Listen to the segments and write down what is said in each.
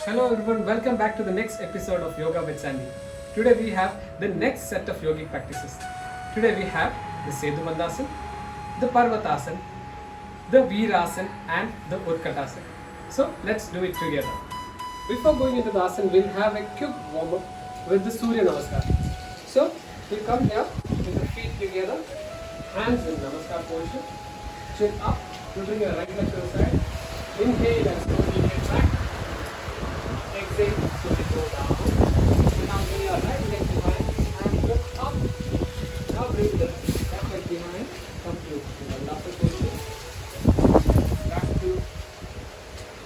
Hello everyone, welcome back to the next episode of Yoga with Sandy. Today we have the next set of yogic practices. Today we have the Sedu Bandhasan, the Parvatasana, the Veerasana and the Utkatasana. So let's do it together. Before going into the asana, we'll have a quick warm up with the Surya Namaskar. So we come here with the feet together, hands in Namaskar position, chin up, you bring your right leg to the side, inhale and slowly get back. Exhale, slowly go down. Now bring your right leg behind and look up. Now bring the left leg behind. Come to Dandasana position. Back to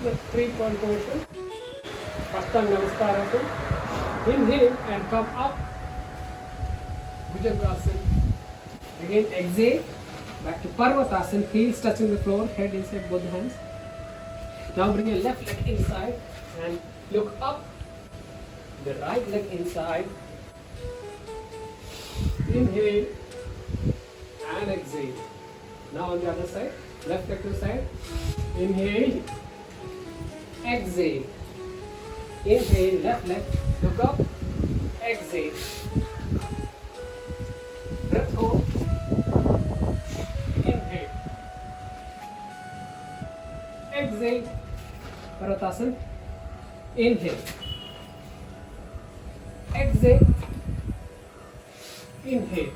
the 3-point position. First time Namaskar. Inhale and come up. Bhujangasana. Again exhale. Back to Parvatasana. Heels touching the floor. Head inside both hands. Now bring your left leg inside and look up, the right leg inside, inhale and exhale. Now on the other side, left leg to the side, inhale, exhale, inhale, left leg, look up, exhale, breath hold, inhale, exhale, Parvatasana. Inhale, exhale, inhale,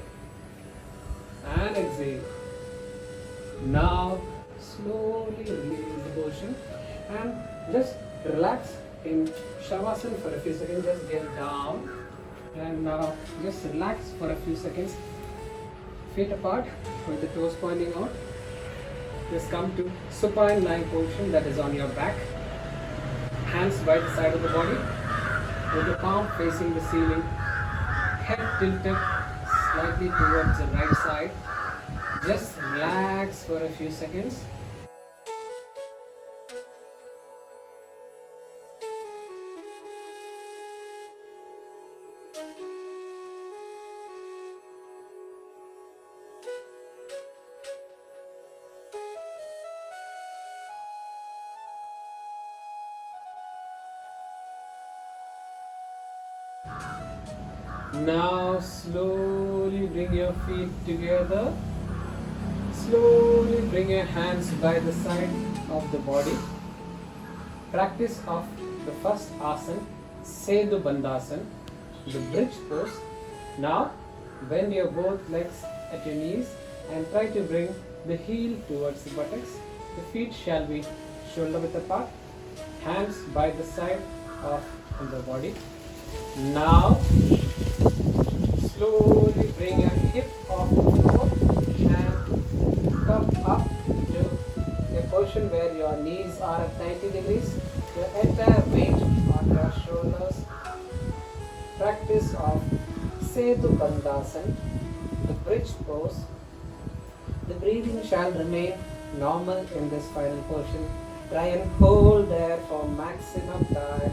and exhale. Now slowly release the motion and just relax in Shavasana for a few seconds. Just get down and now just relax for a few seconds. Feet apart with the toes pointing out. Just come to supine lying position, that is on your back. Hands by the side of the body, with the palm facing the ceiling, head tilted slightly towards the right side. Just relax for a few seconds. Now slowly bring your feet together. Slowly bring your hands by the side of the body. Practice of the first asana, Sedu Bandhasan, the bridge pose. Now bend your both legs at your knees and try to bring the heel towards the buttocks. The feet shall be shoulder width apart. Hands by the side of the body. Now slowly bring your hip off the floor and come up to a position where your knees are at 90 degrees. Your entire weight on your shoulders. Practice of Sedu Bandhasan, the bridge pose. The breathing shall remain normal in this final portion. Try and hold there for maximum time.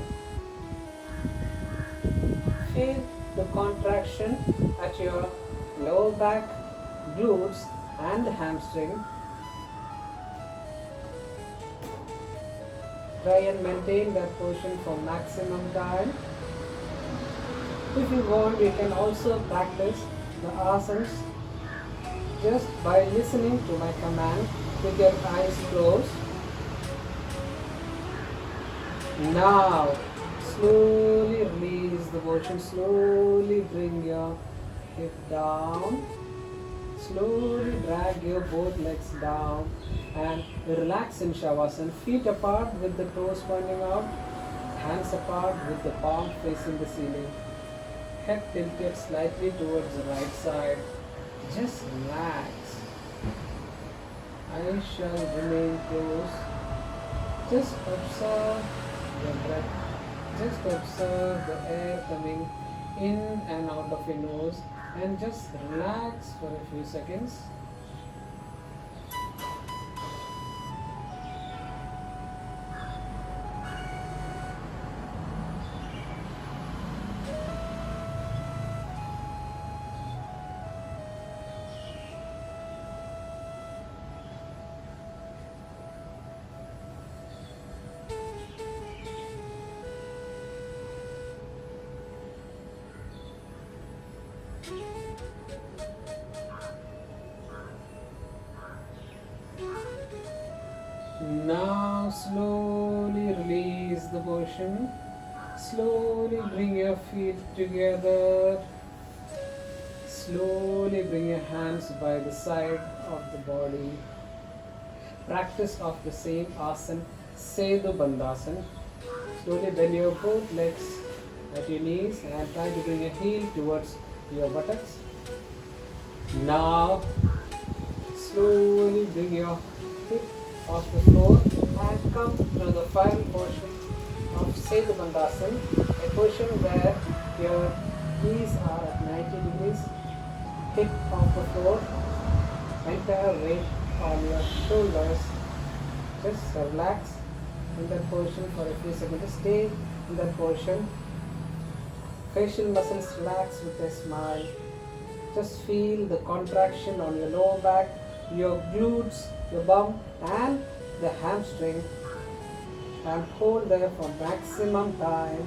Feel the contraction at your lower back, glutes and hamstring. Try and maintain that position for maximum time. If you want, you can also practice the asanas just by listening to my command with your eyes closed. Now slowly release the motion, slowly bring your hip down, slowly drag your both legs down and relax in Shavasana. Feet apart with the toes pointing out, hands apart with the palm facing the ceiling, head tilted slightly towards the right side. Just relax. Eyes shall remain closed. Just observe the breath. Just observe the air coming in and out of your nose and just relax for a few seconds. Now slowly release the portion. Slowly bring your feet together. Slowly bring your hands by the side of the body. Practice of the same asana, Sedu Bandhasan. Slowly bend your both legs at your knees and try to bring your heel towards your buttocks. Now slowly bring your hip off the floor and come to the final portion of Sedu Bandhasan, a position where your knees are at 90 degrees, hip off the floor, entire weight on your shoulders. Just relax in that position for a few seconds. Just stay in that position. Facial muscles relax with a smile. Just feel the contraction on your lower back, your glutes, your bum and the hamstring, and hold there for maximum time.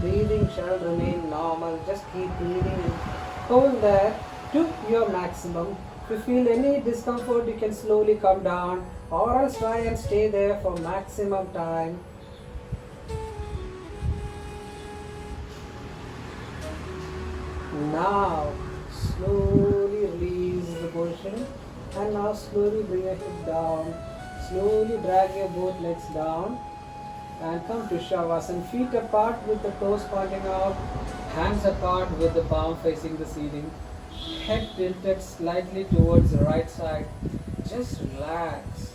Breathing shall remain normal. Just keep breathing and hold there to your maximum. If you feel any discomfort, you can slowly come down or else try and stay there for maximum time. Now slowly release the portion and now slowly bring your hip down. Slowly drag your both legs down and come to Shavasana. Feet apart with the toes pointing out, hands apart with the palm facing the ceiling. Head tilted slightly towards the right side. Just relax.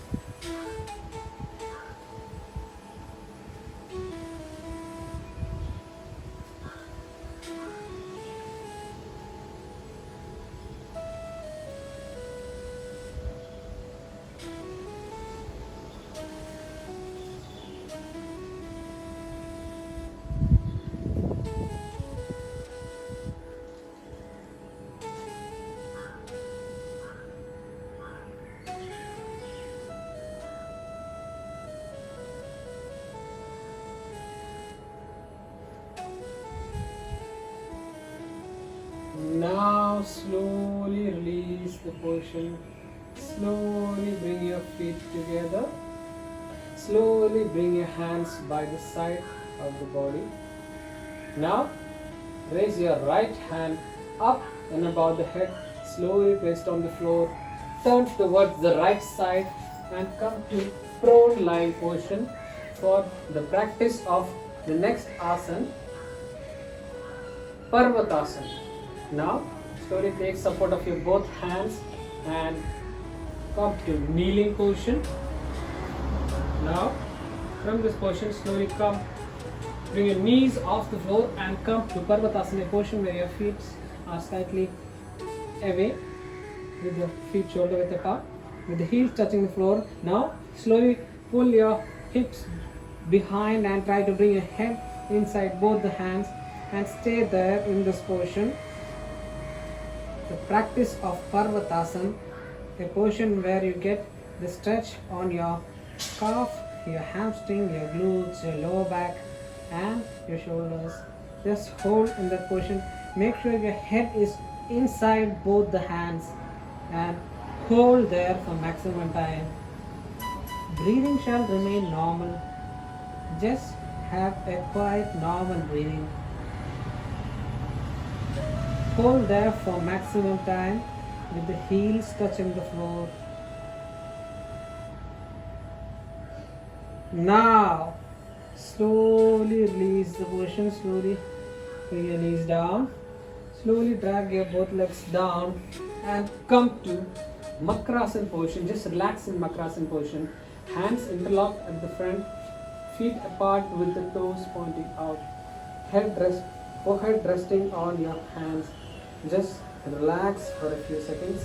Now slowly release the portion. Slowly bring your feet together. Slowly bring your hands by the side of the body. Now raise your right hand up and above the head. Slowly placed on the floor. Turn towards the right side and come to prone lying position for the practice of the next asana, Parvatasana. Now slowly take support of your both hands and come to kneeling position. Now from this position slowly come, bring your knees off the floor and come to Parvatasana position where your feet are slightly away with the feet shoulder width apart, with the heels touching the floor. Now slowly pull your hips behind and try to bring your head inside both the hands and stay there in this position. The practice of Parvatasana, a position where you get the stretch on your calf, your hamstring, your glutes, your lower back and your shoulders. Just hold in that position. Make sure your head is inside both the hands and hold there for maximum time. Breathing shall remain normal. Just have a quiet normal breathing. Hold there for maximum time with the heels touching the floor. Now slowly release the position. Slowly bring your knees down. Slowly drag your both legs down and come to Makrasana position. Just relax in Makrasana position. Hands interlocked at the front, feet apart with the toes pointing out. Forehead resting on your hands. Just relax for a few seconds.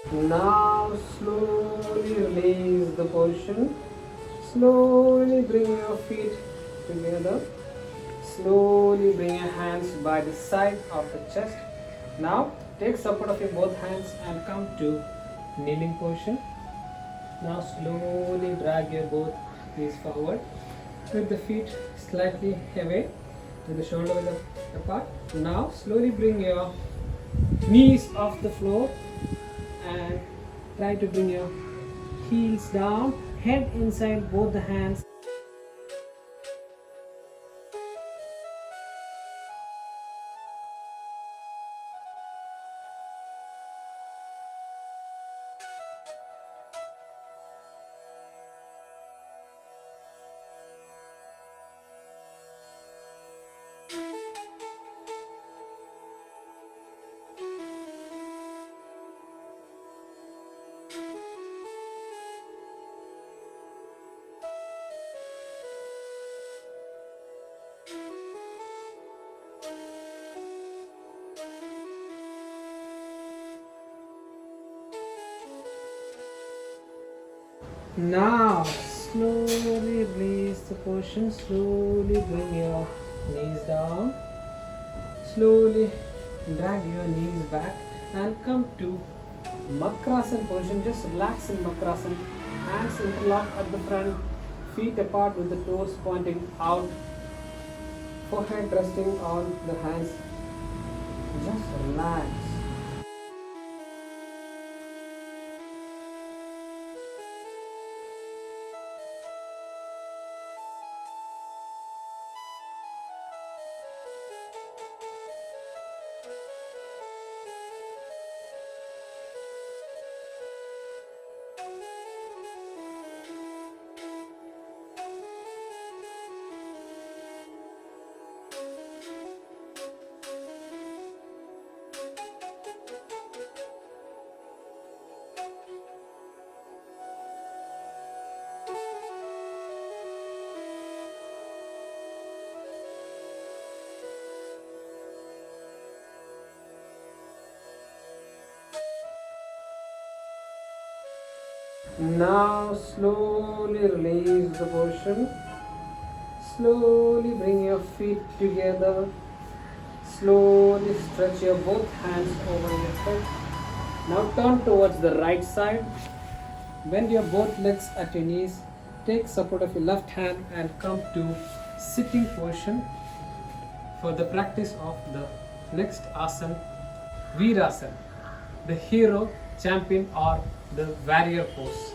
Now slowly release the position. Slowly bring your feet together. Slowly bring your hands by the side of the chest. Now take support of your both hands and come to kneeling position. Now slowly drag your both knees forward with the feet slightly away with the shoulder width apart. Now slowly bring your knees off the floor and try to bring your heels down, head inside both the hands. Now slowly release the position, slowly bring your knees down, slowly drag your knees back and come to Makrasana position. Just relax in Makrasana, hands interlock at the front, feet apart with the toes pointing out, forehead resting on the hands. Just relax. Now slowly release the position. Slowly bring your feet together. Slowly stretch your both hands over your head. Now turn towards the right side. Bend your both legs at your knees. Take support of your left hand and come to sitting position for the practice of the next asana, Virasana, the hero, champion or the warrior pose.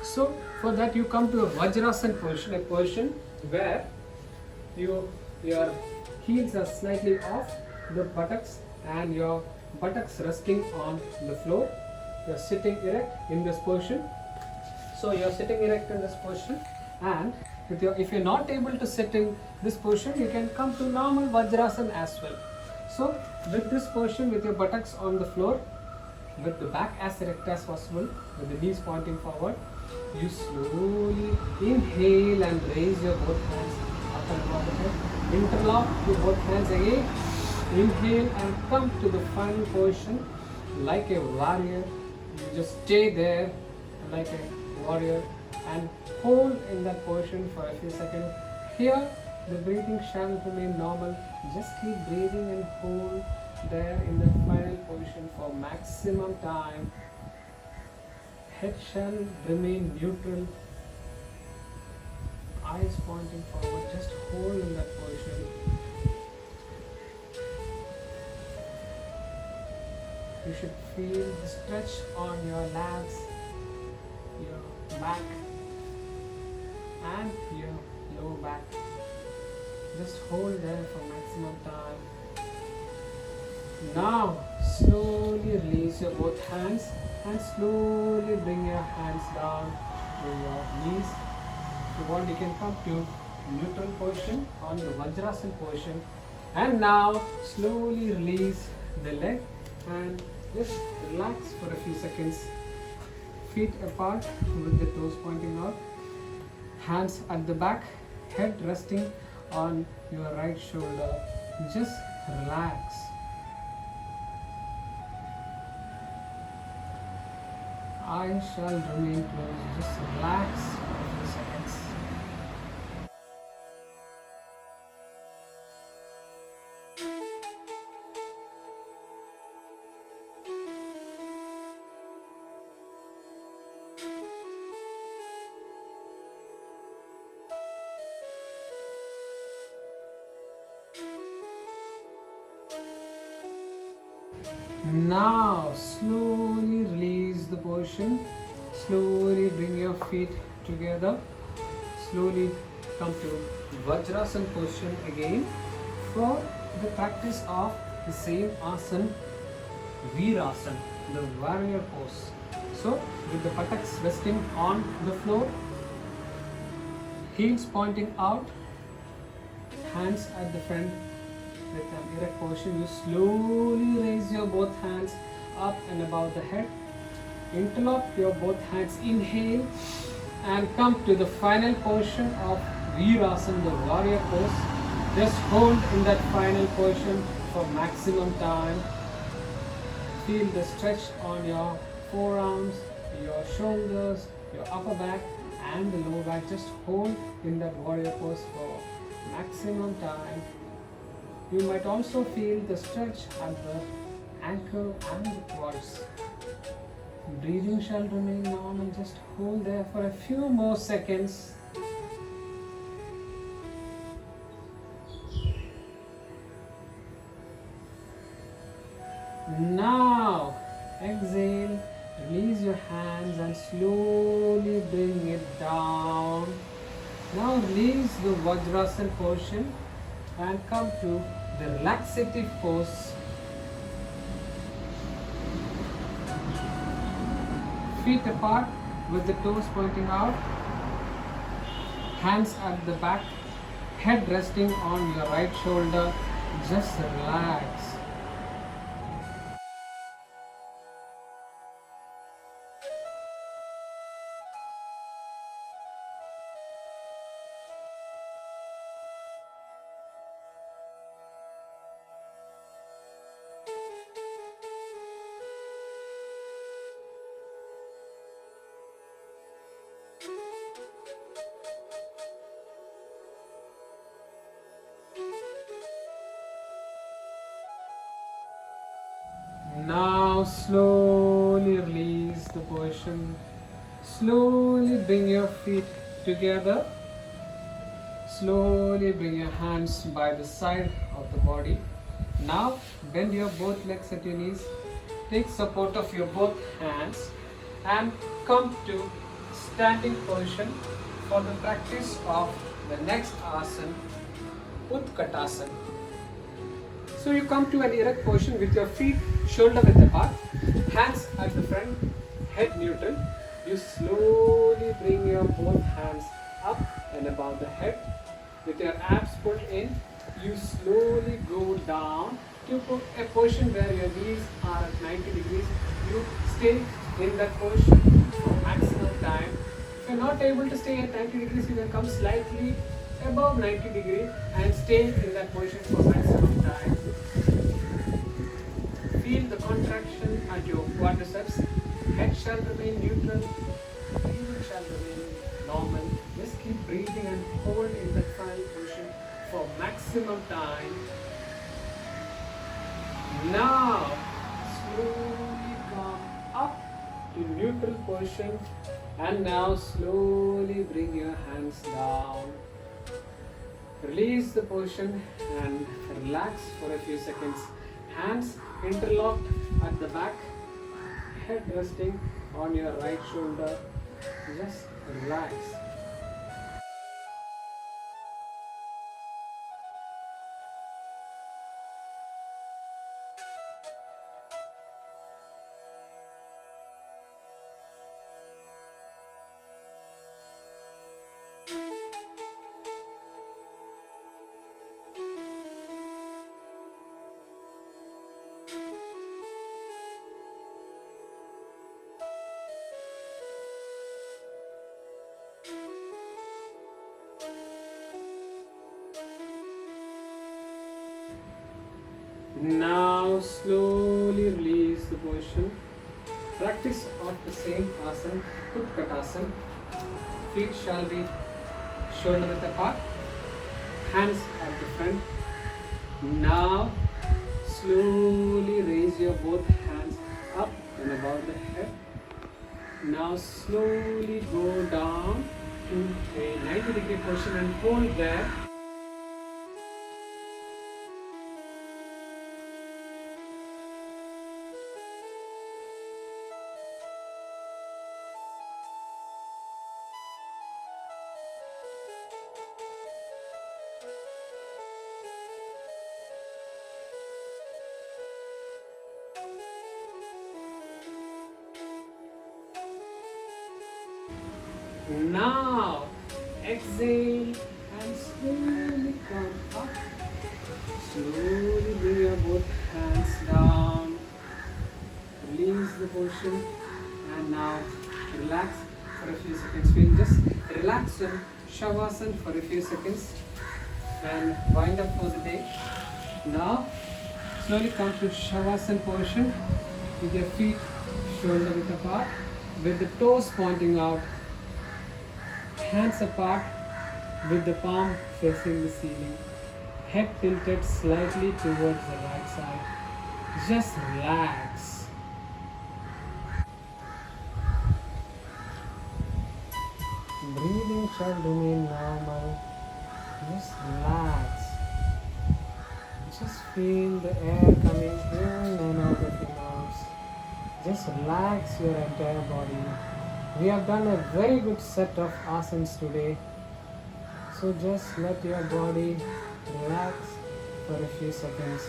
So for that you come to a Vajrasana position, a position where your heels are slightly off the buttocks and your buttocks resting on the floor. You are sitting erect in this position. So you are sitting erect in this position, and if you are not able to sit in this position, you can come to normal Vajrasana as well. So with this position, with your buttocks on the floor, with the back as erect as possible, with the knees pointing forward, you slowly inhale and raise your both hands up and above the head. Interlock your both hands again. Inhale and come to the final position like a warrior. You just stay there like a warrior and hold in that position for a few seconds. Here the breathing shall remain normal. Just keep breathing and hold there in the final position for maximum time. Head shall remain neutral. Eyes pointing forward. Just hold in that position. You should feel the stretch on your legs, your back and your lower back. Just hold there for maximum time. Now slowly release your both hands and slowly bring your hands down to your knees. If you want, you can come to neutral position on the Vajrasana position. And now slowly release the leg and just relax for a few seconds. Feet apart with the toes pointing out. Hands at the back, head resting on your right shoulder. Just relax. eyes shall remain closed. Just relax for a few seconds. Now slowly release the position. Slowly bring your feet together. Slowly come to Vajrasana position again for the practice of the same asana, Virasana, the warrior pose. So with the buttocks resting on the floor, heels pointing out, hands at the front with an erect position. You slowly raise your both hands up and above the head. Interlock your both hands, inhale and come to the final position of Virasana, the warrior pose. Just hold in that final position for maximum time. Feel the stretch on your forearms, your shoulders, your upper back and the lower back. Just hold in that warrior pose for maximum time. You might also feel the stretch at the ankle and the quads. Breathing shall remain normal. Just hold there for a few more seconds. Now exhale, release your hands and slowly bring it down. Now release the Vajrasana position and come to the relaxative pose. Feet apart with the toes pointing out, hands at the back, head resting on your right shoulder. Just relax. Now slowly release the position. Slowly bring your feet together. Slowly bring your hands by the side of the body. Now bend your both legs at your knees. Take support of your both hands and come to standing position for the practice of the next asana, Utkatasana. So you come to an erect position with your feet shoulder width apart, hands at the front, head neutral. You slowly bring your both hands up and above the head. With your abs pulled in, you slowly go down to a position where your knees are at 90 degrees. You stay in that position for maximum time. If you are not able to stay at 90 degrees, you can come slightly above 90 degrees and stay in that position for maximum time. Feel the contraction at your quadriceps. Head shall remain neutral. Breathing shall remain normal. Just keep breathing and hold in that final position for maximum time. Now, slowly come up to neutral position and now slowly bring your hands down. Release the position and relax for a few seconds. Hands interlocked at the back, head resting on your right shoulder. Just relax. Now slowly release the position practice of the same asana, Utkatasana. Feet shall be shoulder width apart, hands at the front. Now slowly raise your both hands up and above the head. Now slowly go down to a 90-degree position and hold there. Now exhale and slowly come up. Slowly bring your both hands down. Release the position and now relax for a few seconds. We'll just relax in Shavasana for a few seconds and wind up for the day. Now slowly come to Shavasana position with your feet shoulder width apart, with the toes pointing out, hands apart with the palm facing the ceiling, head tilted slightly towards the right side. Just relax. Breathing shall remain normal. Just relax. Just feel the air coming in and out of your nose. Just relax your entire body. We have done a very good set of asanas today. So just let your body relax for a few seconds.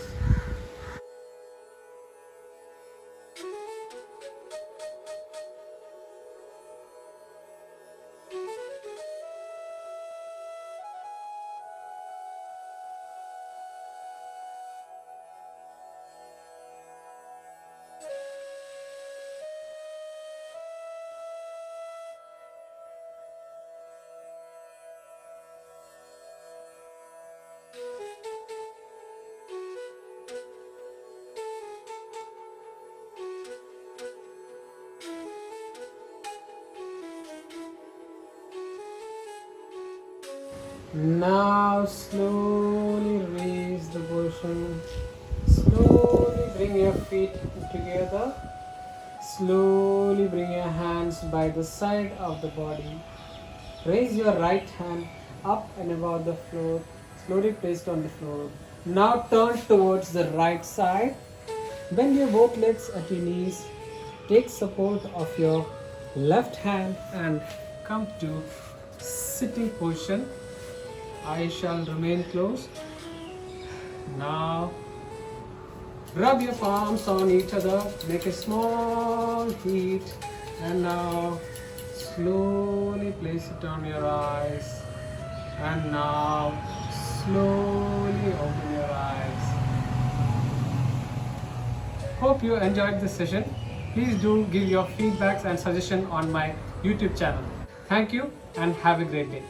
Now slowly raise the position. Slowly bring your feet together. Slowly bring your hands by the side of the body. Raise your right hand up and above the floor. Slowly placed on the floor. Now turn towards the right side. Bend your both legs at your knees. Take support of your left hand and come to sitting position. Eyes shall remain closed. Now rub your palms on each other, make a small heat, and now slowly place it on your eyes, and now slowly open your eyes. Hope you enjoyed this session. Please do give your feedbacks and suggestions on my YouTube channel. Thank you and have a great day.